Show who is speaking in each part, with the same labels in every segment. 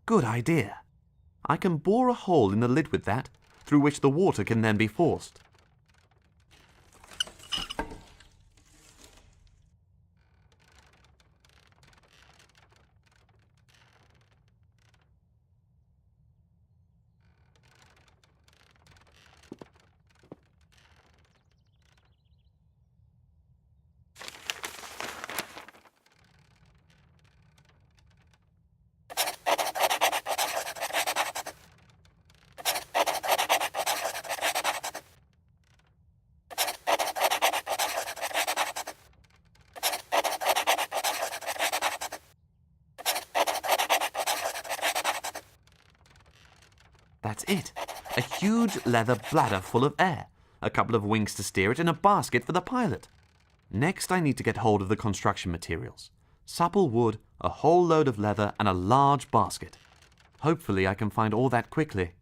Speaker 1: good idea. I can bore a hole in the lid with that, through which the water can then be forced. That's it. A huge leather bladder full of air, a couple of wings to steer it, and a basket for the pilot. Next, I need to get hold of the construction materials. Supple wood, a whole load of leather, and a large basket. Hopefully I can find all that quickly.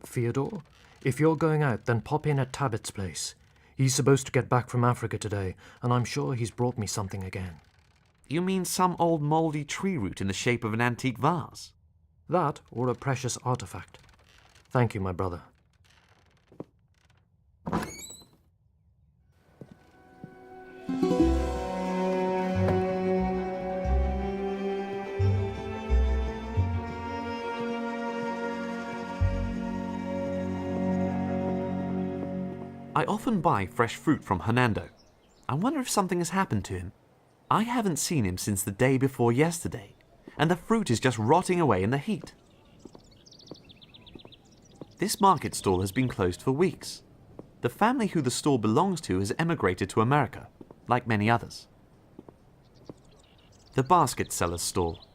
Speaker 2: Theodore? If you're going out, then pop in at Tabbitt's place. He's supposed to get back from Africa today, and I'm sure he's brought me something again.
Speaker 1: You mean some old mouldy tree root in the shape of an antique vase?
Speaker 2: That, or a precious artifact. Thank you, my brother.
Speaker 1: I often buy fresh fruit from Hernando. I wonder if something has happened to him. I haven't seen him since the day before yesterday, and the fruit is just rotting away in the heat. This market stall has been closed for weeks. The family who the stall belongs to has emigrated to America, like many others. The basket seller's stall.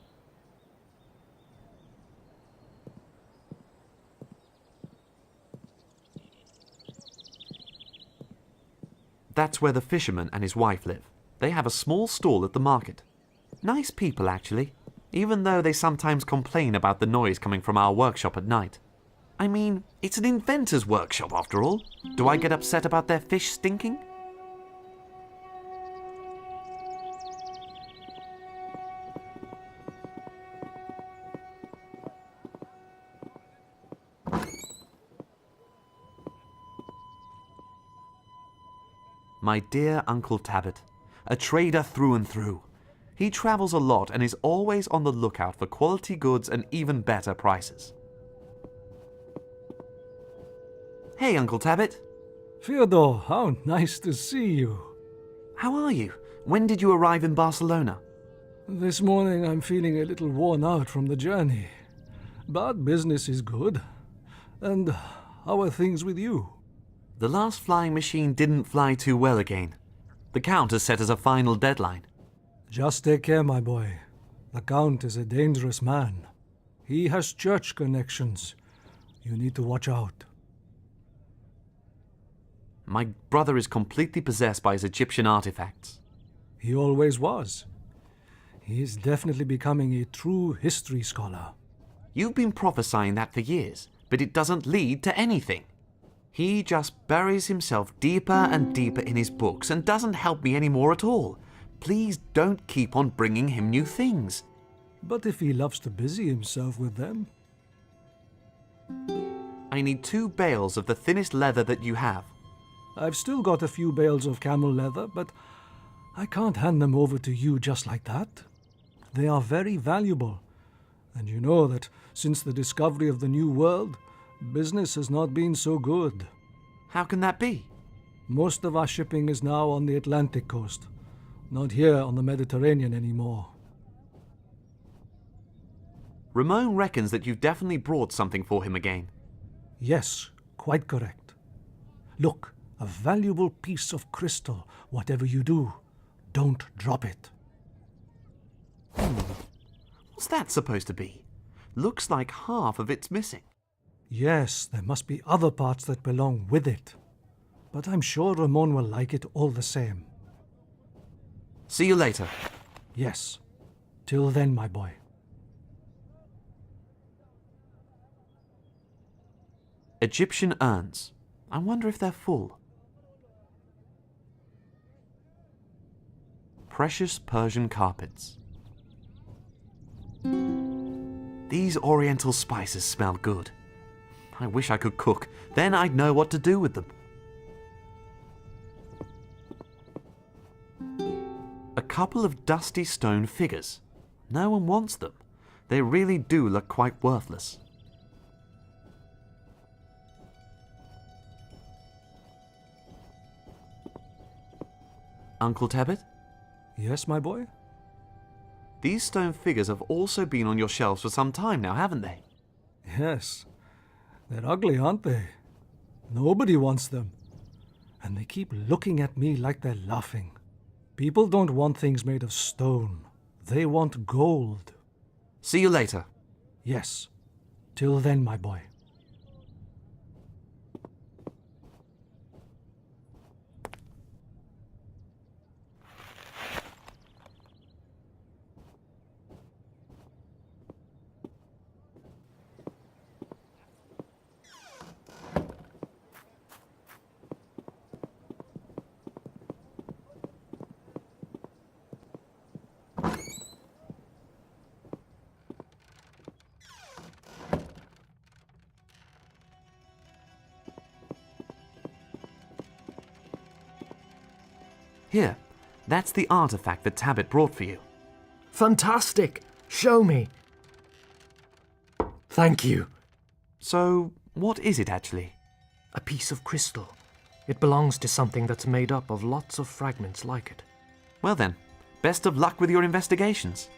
Speaker 1: That's where the fisherman and his wife live. They have a small stall at the market. Nice people, actually, even though they sometimes complain about the noise coming from our workshop at night. I mean, it's an inventor's workshop after all. Do I get upset about their fish stinking? My dear Uncle Tabbit, a trader through and through. He travels a lot and is always on the lookout for quality goods and even better prices. Hey, Uncle Tabbit.
Speaker 3: Fyodor, how nice to see you.
Speaker 1: How are you? When did you arrive in Barcelona?
Speaker 3: This morning I'm feeling a little worn out from the journey. But business is good. And how are things with you?
Speaker 1: The last flying machine didn't fly too well again. The Count has set us a final deadline.
Speaker 3: Just take care, my boy. The Count is a dangerous man. He has church connections. You need to watch out.
Speaker 1: My brother is completely possessed by his Egyptian artifacts.
Speaker 3: He always was. He is definitely becoming a true history scholar.
Speaker 1: You've been prophesying that for years, but it doesn't lead to anything. He just buries himself deeper and deeper in his books and doesn't help me anymore at all. Please don't keep on bringing him new things.
Speaker 3: But if he loves to busy himself with them...
Speaker 1: I need 2 bales of the thinnest leather that you have.
Speaker 3: I've still got a few bales of camel leather, but I can't hand them over to you just like that. They are very valuable. And you know that since the discovery of the New World, business has not been so good.
Speaker 1: How can that be?
Speaker 3: Most of our shipping is now on the Atlantic coast, not here on the Mediterranean anymore.
Speaker 1: Ramon reckons that you've definitely brought something for him again.
Speaker 3: Yes, quite correct. Look, a valuable piece of crystal. Whatever you do, don't drop it.
Speaker 1: What's that supposed to be? Looks like half of it's missing.
Speaker 3: Yes, there must be other parts that belong with it. But I'm sure Ramon will like it all the same.
Speaker 1: See you later.
Speaker 3: Yes. Till then, my boy.
Speaker 1: Egyptian urns. I wonder if they're full. Precious Persian carpets. These oriental spices smell good. I wish I could cook. Then I'd know what to do with them. A couple of dusty stone figures. No one wants them. They really do look quite worthless. Uncle Tebbit?
Speaker 3: Yes, my boy?
Speaker 1: These stone figures have also been on your shelves for some time now, haven't they?
Speaker 3: Yes. They're ugly, aren't they? Nobody wants them. And they keep looking at me like they're laughing. People don't want things made of stone. They want gold.
Speaker 1: See you later.
Speaker 3: Yes. Till then, my boy.
Speaker 1: Here, that's the artifact that Tabbit brought for you.
Speaker 2: Fantastic! Show me! Thank you.
Speaker 1: So, what is it actually?
Speaker 2: A piece of crystal. It belongs to something that's made up of lots of fragments like it.
Speaker 1: Well then, best of luck with your investigations.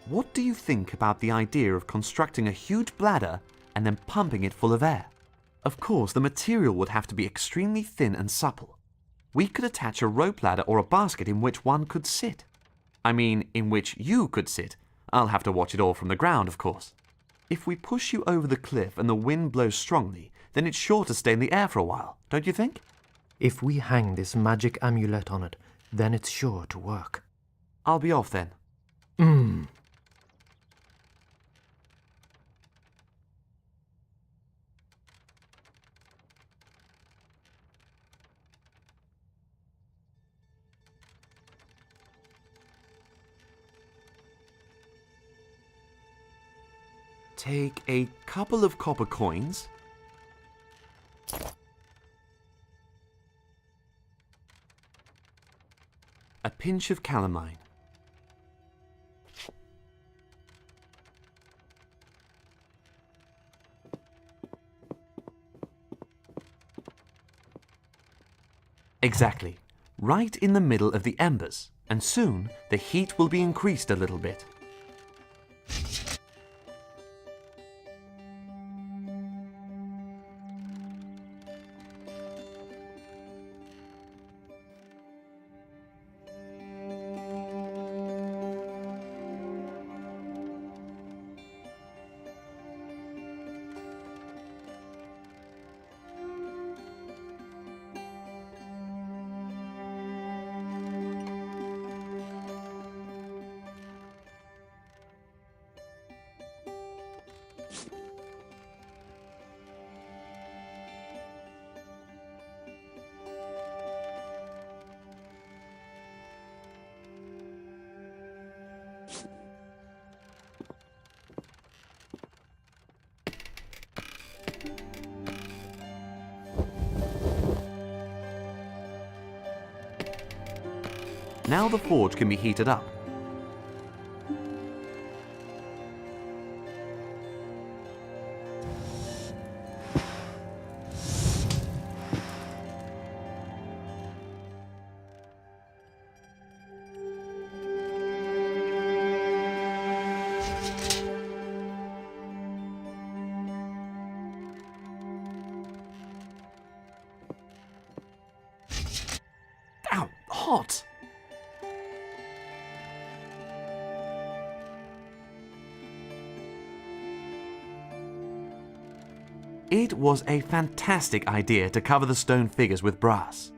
Speaker 1: What do you think about the idea of constructing a huge bladder and then pumping it full of air? Of course, the material would have to be extremely thin and supple. We could attach a rope ladder or a basket in which one could sit. I mean, in which you could sit. I'll have to watch it all from the ground, of course. If we push you over the cliff and the wind blows strongly, then it's sure to stay in the air for a while, don't you think?
Speaker 2: If we hang this magic amulet on it, then it's sure to work.
Speaker 1: I'll be off then. Take a couple of copper coins. A pinch of calamine. Exactly. Right in the middle of the embers, and soon the heat will be increased a little bit. Now the forge can be heated up. hot. It was a fantastic idea to cover the stone figures with brass.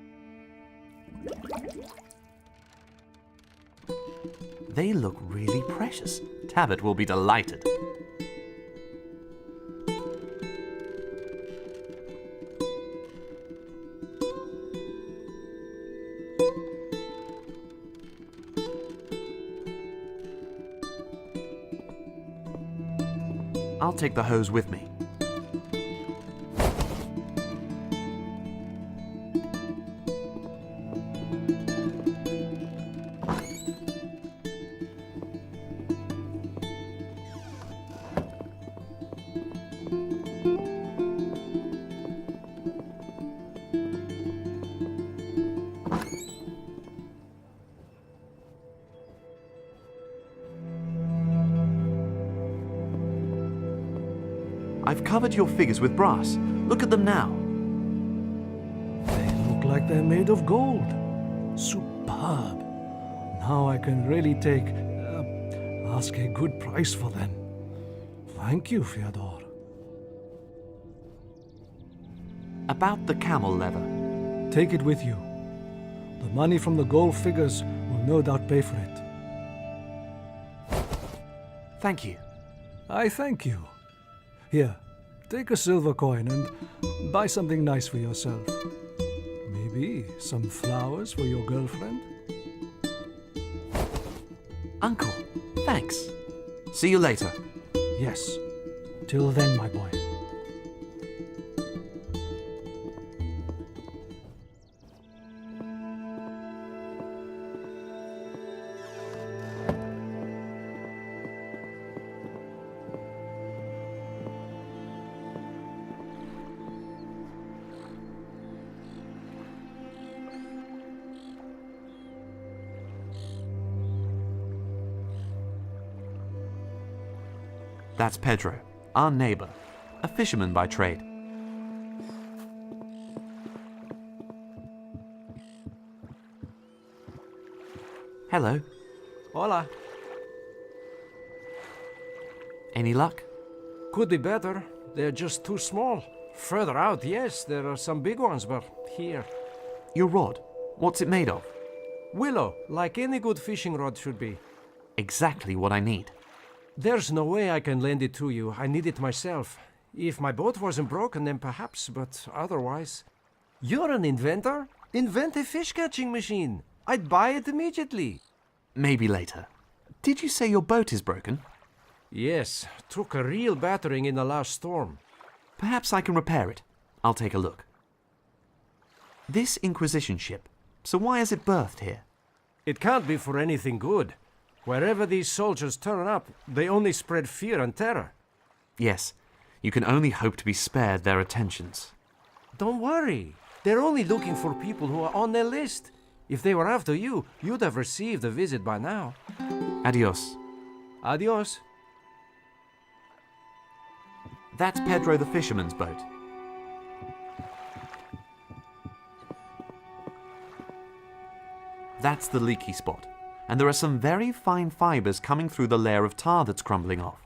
Speaker 1: They look really precious. Tabit will be delighted. I'll take the hose with me. I've covered your figures with brass. Look at them now.
Speaker 3: They look like they're made of gold. Superb. Now I can really ask a good price for them. Thank you, Fyodor.
Speaker 1: About the camel leather.
Speaker 3: Take it with you. The money from the gold figures will no doubt pay for it.
Speaker 1: Thank you.
Speaker 3: I thank you. Here, take a silver coin and buy something nice for yourself. Maybe some flowers for your girlfriend?
Speaker 1: Uncle, thanks. See you later.
Speaker 3: Yes. Till then, my boy.
Speaker 1: That's Pedro, our neighbor, a fisherman by trade. Hello.
Speaker 4: Hola.
Speaker 1: Any luck?
Speaker 4: Could be better. They're just too small. Further out, yes, there are some big ones, but here.
Speaker 1: Your rod, what's it made of?
Speaker 4: Willow, like any good fishing rod should be.
Speaker 1: Exactly what I need.
Speaker 4: There's no way I can lend it to you. I need it myself. If my boat wasn't broken, then perhaps, but otherwise. You're an inventor? Invent a fish-catching machine. I'd buy it immediately.
Speaker 1: Maybe later. Did you say your boat is broken?
Speaker 4: Yes, took a real battering in the last storm.
Speaker 1: Perhaps I can repair it. I'll take a look. This Inquisition ship, so why is it berthed here?
Speaker 4: It can't be for anything good. Wherever these soldiers turn up, they only spread fear and terror.
Speaker 1: Yes, you can only hope to be spared their attentions.
Speaker 4: Don't worry. They're only looking for people who are on their list. If they were after you, you'd have received a visit by now.
Speaker 1: Adios.
Speaker 4: Adios.
Speaker 1: That's Pedro the fisherman's boat. That's the leaky spot. And there are some very fine fibers coming through the layer of tar that's crumbling off.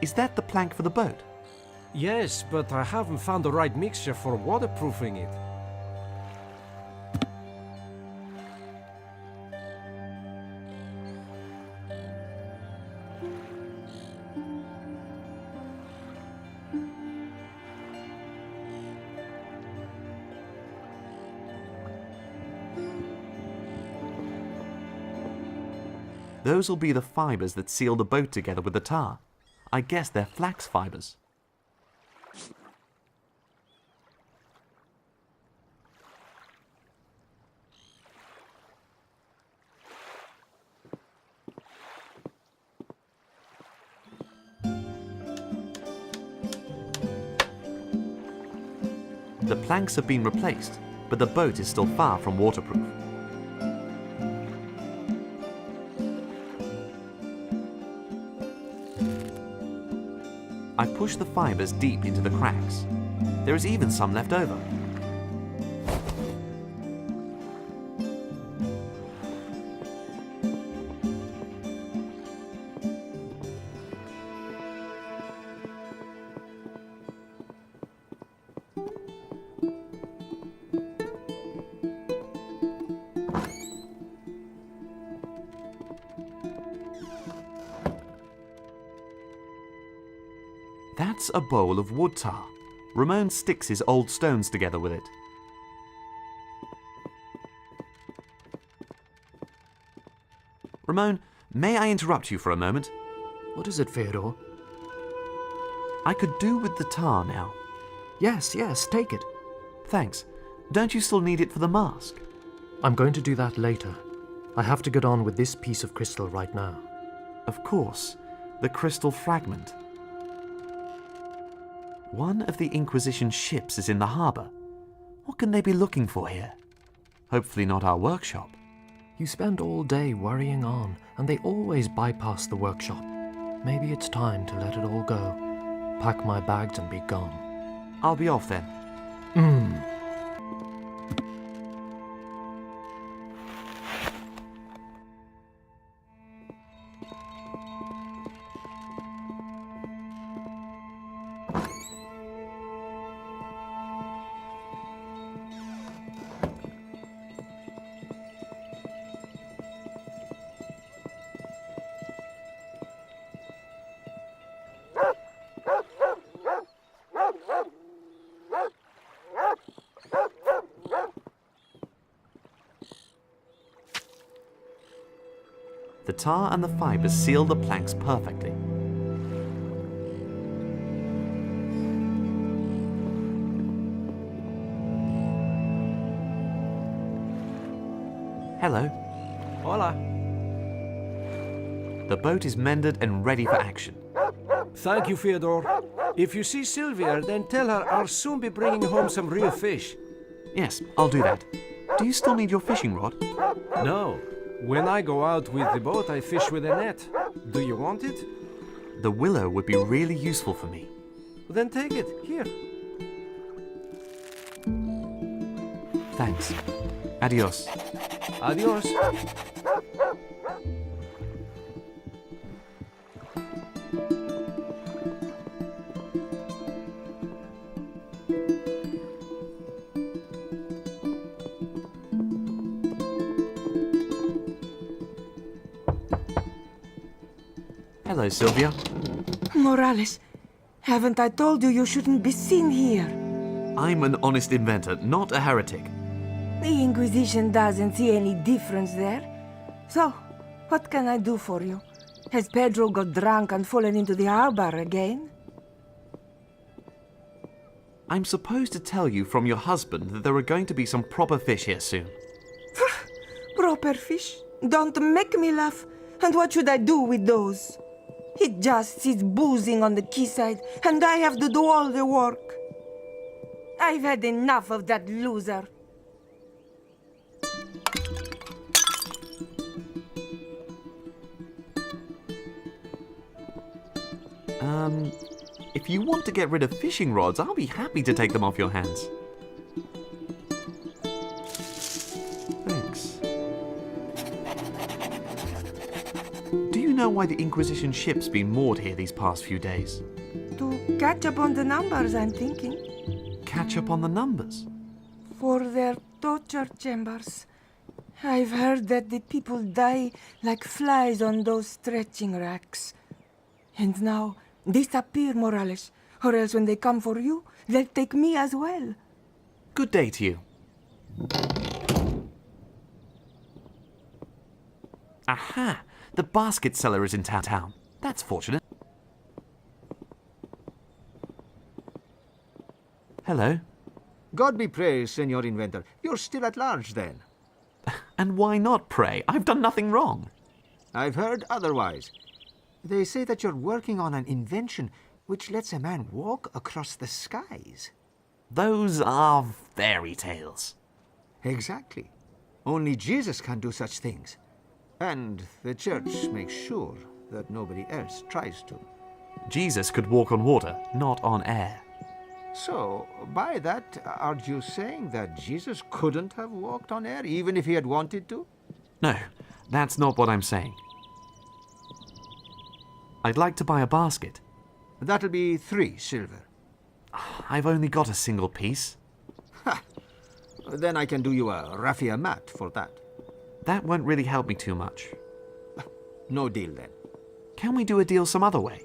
Speaker 1: Is that the plank for the boat?
Speaker 4: Yes, but I haven't found the right mixture for waterproofing it.
Speaker 1: Those will be the fibers that seal the boat together with the tar. I guess they're flax fibers. The planks have been replaced, but the boat is still far from waterproof. I push the fibers deep into the cracks. There is even some left over. That's a bowl of wood tar. Ramon sticks his old stones together with it. Ramon, may I interrupt you for a moment?
Speaker 2: What is it, Fyodor?
Speaker 1: I could do with the tar now.
Speaker 2: Yes, take it.
Speaker 1: Thanks. Don't you still need it for the mask?
Speaker 2: I'm going to do that later. I have to get on with this piece of crystal right now.
Speaker 1: Of course, the crystal fragment. One of the Inquisition ships is in the harbour. What can they be looking for here? Hopefully not our workshop.
Speaker 2: You spend all day worrying on, and they always bypass the workshop. Maybe it's time to let it all go. Pack my bags and be gone.
Speaker 1: I'll be off then. The tar and the fibers seal the planks perfectly. Hello.
Speaker 4: Hola.
Speaker 1: The boat is mended and ready for action.
Speaker 4: Thank you, Fyodor. If you see Sylvia, then tell her I'll soon be bringing home some real fish.
Speaker 1: Yes, I'll do that. Do you still need your fishing rod?
Speaker 4: No. When I go out with the boat, I fish with a net. Do you want it?
Speaker 1: The willow would be really useful for me.
Speaker 4: Then take it. Here.
Speaker 1: Thanks. Adios.
Speaker 4: Adios.
Speaker 1: Hello, Sylvia.
Speaker 5: Morales, haven't I told you shouldn't be seen here?
Speaker 1: I'm an honest inventor, not a heretic.
Speaker 5: The Inquisition doesn't see any difference there. So, what can I do for you? Has Pedro got drunk and fallen into the harbor again?
Speaker 1: I'm supposed to tell you from your husband that there are going to be some proper fish here soon.
Speaker 5: Proper fish? Don't make me laugh. And what should I do with those? He just sits boozing on the quayside, and I have to do all the work. I've had enough of that loser.
Speaker 1: If you want to get rid of fishing rods, I'll be happy to take them off your hands. Thanks. Do you know why the Inquisition ship's been moored here these past few days?
Speaker 5: To catch up on the numbers, I'm thinking.
Speaker 1: Catch up on the numbers.
Speaker 5: For their torture chambers. I've heard that the people die like flies on those stretching racks. And now, disappear, Morales, or else when they come for you, they'll take me as well.
Speaker 1: Good day to you. Aha! The basket seller is in town. That's fortunate. Hello.
Speaker 6: God be praised, Senor Inventor. You're still at large, then.
Speaker 1: And why not, pray? I've done nothing wrong.
Speaker 6: I've heard otherwise. They say that you're working on an invention which lets a man walk across the skies.
Speaker 1: Those are fairy tales.
Speaker 6: Exactly. Only Jesus can do such things. And the church makes sure that nobody else tries to.
Speaker 1: Jesus could walk on water, not on air.
Speaker 6: So, by that, aren't you saying that Jesus couldn't have walked on air even if he had wanted to?
Speaker 1: No, that's not what I'm saying. I'd like to buy a basket.
Speaker 6: That'll be 3 silver.
Speaker 1: I've only got a single piece.
Speaker 6: Ha! Then I can do you a raffia mat for that.
Speaker 1: That won't really help me too much.
Speaker 6: No deal then.
Speaker 1: Can we do a deal some other way?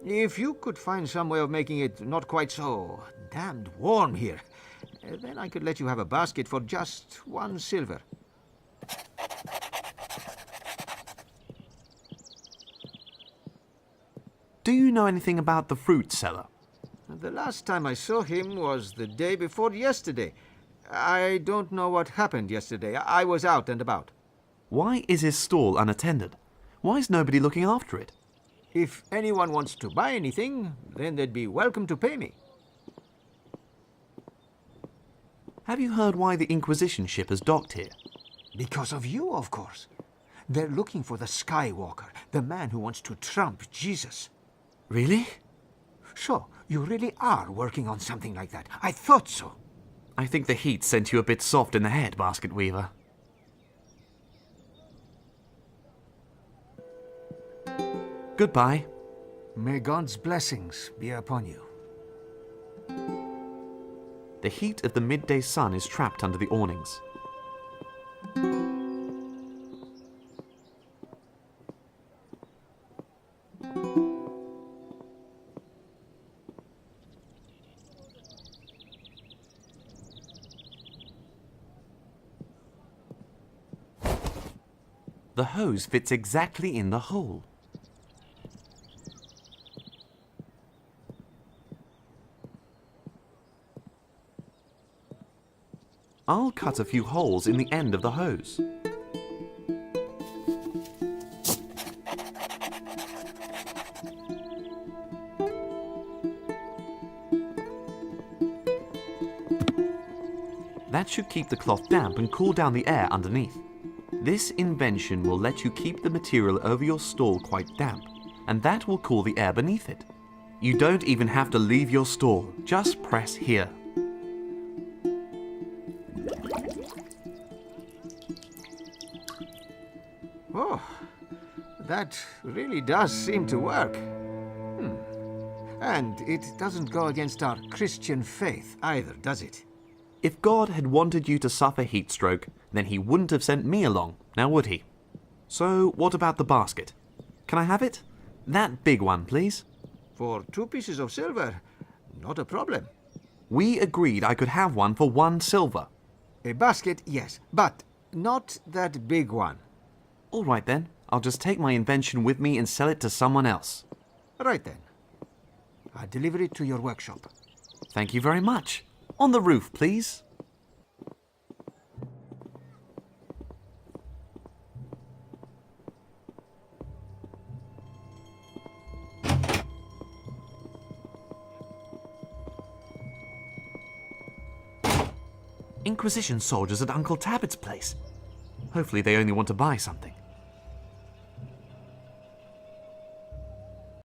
Speaker 6: If you could find some way of making it not quite so damned warm here, then I could let you have a basket for just 1 silver.
Speaker 1: Do you know anything about the fruit seller?
Speaker 6: The last time I saw him was the day before yesterday. I don't know what happened yesterday. I was out and about.
Speaker 1: Why is his stall unattended? Why is nobody looking after it?
Speaker 6: If anyone wants to buy anything, then they'd be welcome to pay me.
Speaker 1: Have you heard why the Inquisition ship has docked here?
Speaker 6: Because of you, of course. They're looking for the Skywalker, the man who wants to trump Jesus.
Speaker 1: Really?
Speaker 6: So, you really are working on something like that. I thought so.
Speaker 1: I think the heat sent you a bit soft in the head, Basket Weaver. Goodbye.
Speaker 6: May God's blessings be upon you.
Speaker 1: The heat of the midday sun is trapped under the awnings. The hose fits exactly in the hole. I'll cut a few holes in the end of the hose. That should keep the cloth damp and cool down the air underneath. This invention will let you keep the material over your stall quite damp, and that will cool the air beneath it. You don't even have to leave your stall, just press here.
Speaker 6: Oh, that really does seem to work. And it doesn't go against our Christian faith either, does it?
Speaker 1: If God had wanted you to suffer heat stroke, then he wouldn't have sent me along, now would he? So, what about the basket? Can I have it? That big one, please.
Speaker 6: For 2 pieces of silver, not a problem.
Speaker 1: We agreed I could have one for 1 silver.
Speaker 6: A basket, yes, but not that big one.
Speaker 1: All right then, I'll just take my invention with me and sell it to someone else.
Speaker 6: Right then. I'll deliver it to your workshop.
Speaker 1: Thank you very much. On the roof, please. Inquisition soldiers at Uncle Tabbitt's place. Hopefully they only want to buy something.